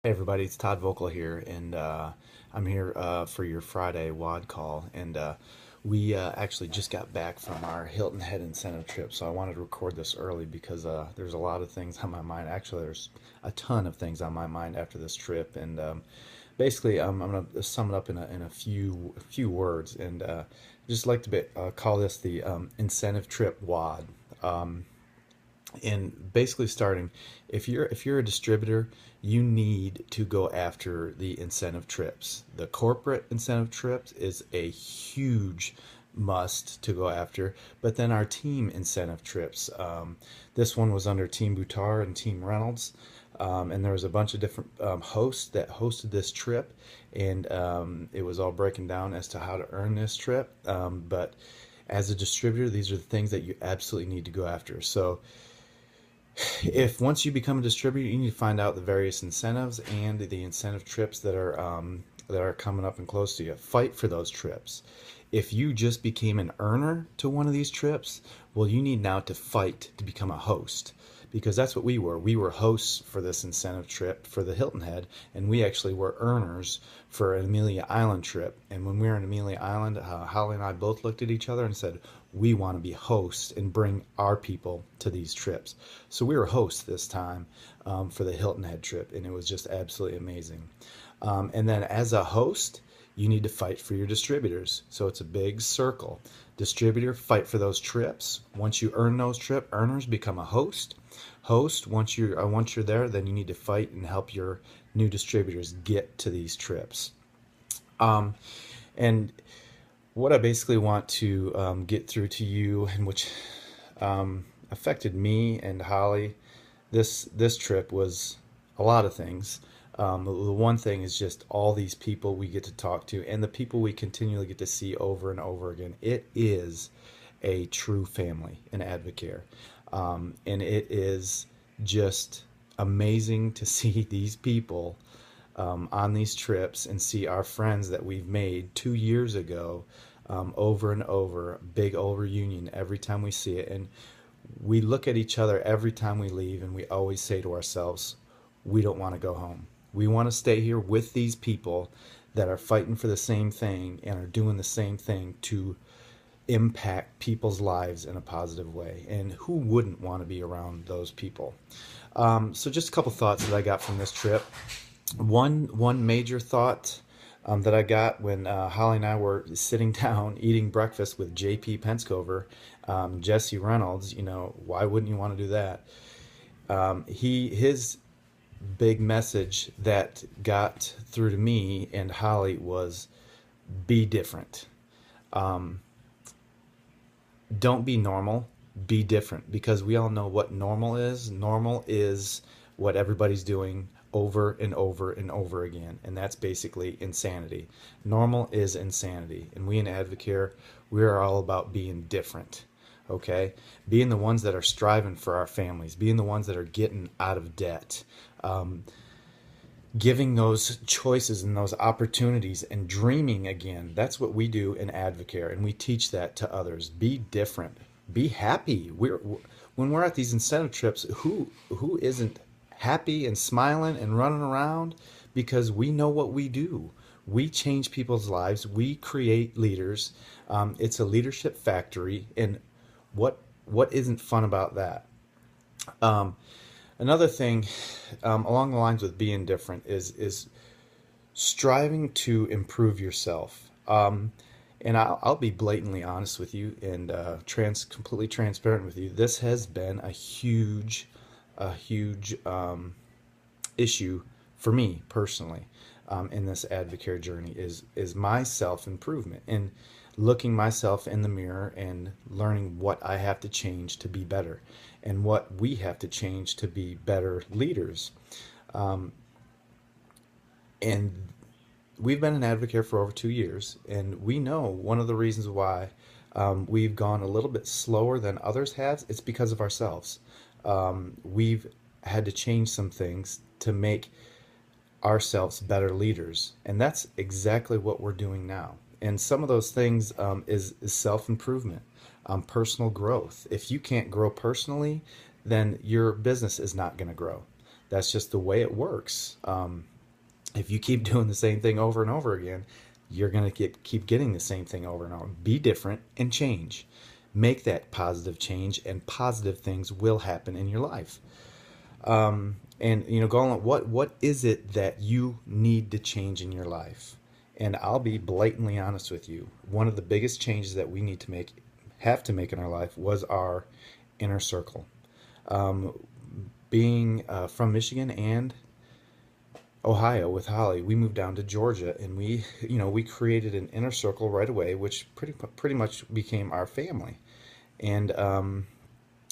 Hey everybody, it's Todd Vocal here, and I'm here for your Friday WOD call. And we actually just got back from our Hilton Head incentive trip, so I wanted to record this early because there's a lot of things on my mind. Actually, there's a ton of things on my mind after this trip, and basically, I'm going to sum it up in a few words, and just like to call this the incentive trip WOD. And basically starting, if you're a distributor, you need to go after the incentive trips. The corporate incentive trips is a huge must to go after, but then our team incentive trips, this one was under Team Boutar and Team Reynolds, and there was a bunch of different hosts that hosted this trip, and it was all breaking down as to how to earn this trip. But as a distributor, these are the things that you absolutely need to go after. So if once you become a distributor, you need to find out the various incentives and the incentive trips that are coming up and close to you. Fight for those trips. If you just became an earner to one of these trips, well, you need now to fight to become a host, because that's what we were. We were hosts for this incentive trip for the Hilton Head, and we actually were earners for an Amelia Island trip. And when we were in Amelia Island, Holly and I both looked at each other and said, we want to be hosts and bring our people to these trips. So we were hosts this time for the Hilton Head trip, and it was just absolutely amazing. And then as a host, you need to fight for your distributors. So it's a big circle. Distributor, fight for those trips. Once you earn those trip earners, become a host. Host, once you're there, then you need to fight and help your new distributors get to these trips. And what I basically want to get through to you, and which affected me and Holly, this trip was a lot of things. The one thing is just all these people we get to talk to, and the people we continually get to see over and over again. It is a true family in Advocare, and it is just amazing to see these people on these trips and see our friends that we've made 2 years ago over and over. Big old reunion every time we see it, and we look at each other every time we leave, and we always say to ourselves, we don't want to go home. We want to stay here with these people that are fighting for the same thing and are doing the same thing to impact people's lives in a positive way. And who wouldn't want to be around those people? So just a couple thoughts that I got from this trip. One major thought that I got when Holly and I were sitting down eating breakfast with J.P. Penscover, Jesse Reynolds. Why wouldn't you want to do that? His big message that got through to me and Holly was be different. Don't be normal, be different, because we all know what normal is. Normal is what everybody's doing over and over and over again, and that's basically insanity. Normal is insanity, and we in Advocare, we are all about being different. Okay, being the ones that are striving for our families, being the ones that are getting out of debt, giving those choices and those opportunities and dreaming again. That's what we do in Advocare, and we teach that to others. Be different, be happy. When we're at these incentive trips, who isn't happy and smiling and running around? Because we know what we do. We change people's lives. We create leaders. It's a leadership factory, and what isn't fun about that? Another thing along the lines with being different is striving to improve yourself. And I'll be blatantly honest with you and completely transparent with you. This has been a huge issue for me personally in this Advocare journey is my self improvement and looking myself in the mirror and learning what I have to change to be better and what we have to change to be better leaders. And we've been in Advocare for over 2 years, and we know one of the reasons why we've gone a little bit slower than others have. It's because of ourselves. We've had to change some things to make ourselves better leaders, and that's exactly what we're doing now. And some of those things is self-improvement, personal growth. If you can't grow personally, then your business is not going to grow. That's just the way it works. If you keep doing the same thing over and over again, you're going to keep getting the same thing over and over. Be different and change. Make that positive change, and positive things will happen in your life. And going on, what is it that you need to change in your life? And I'll be blatantly honest with you. One of the biggest changes that we need to make, have to make in our life, was our inner circle. Being from Michigan and Ohio with Holly, we moved down to Georgia, and we created an inner circle right away, which pretty much became our family, and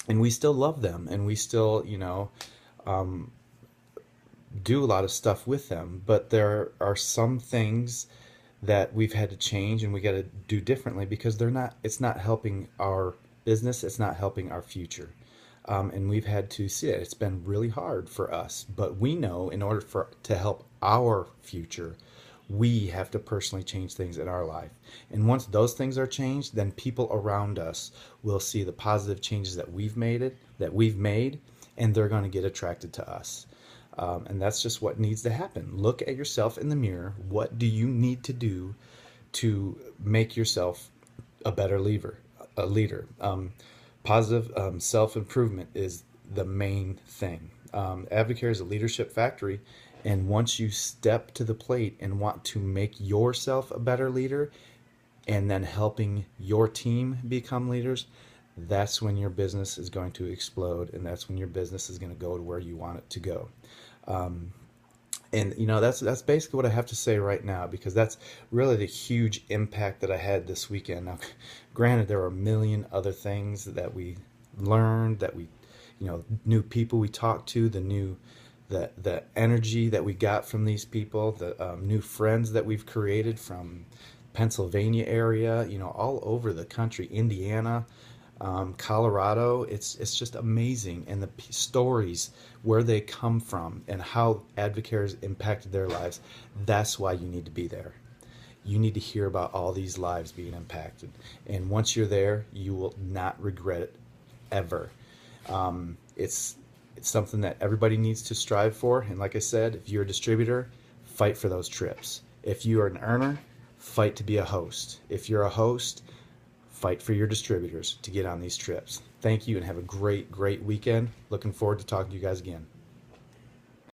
we still love them, and we still do a lot of stuff with them. But there are some things that we've had to change, and we got to do differently because they're not. It's not helping our business. It's not helping our future. And we've had to see it. It's been really hard for us, but we know in order for to help our future, we have to personally change things in our life. And once those things are changed, then people around us will see the positive changes that we've made, and they're going to get attracted to us. And that's just what needs to happen. Look at yourself in the mirror. What do you need to do to make yourself a better leader? A leader. Positive self improvement is the main thing. Advocare is a leadership factory, and once you step to the plate and want to make yourself a better leader, and then helping your team become leaders, that's when your business is going to explode, and that's when your business is going to go to where you want it to go. And that's basically what I have to say right now, because that's really the huge impact that I had this weekend. Now, granted, there were a million other things that we learned, that we, new people we talked to, the energy that we got from these people, the new friends that we've created from Pennsylvania area, all over the country, Indiana, Colorado. It's just amazing, and the stories, where they come from and how Advocare has impacted their lives. That's why you need to be there. You need to hear about all these lives being impacted, and once you're there, you will not regret it ever. It's something that everybody needs to strive for. And like I said, if you're a distributor, fight for those trips. If you are an earner, fight to be a host. If you're a host, fight for your distributors to get on these trips. Thank you, and have a great, great weekend. Looking forward to talking to you guys again.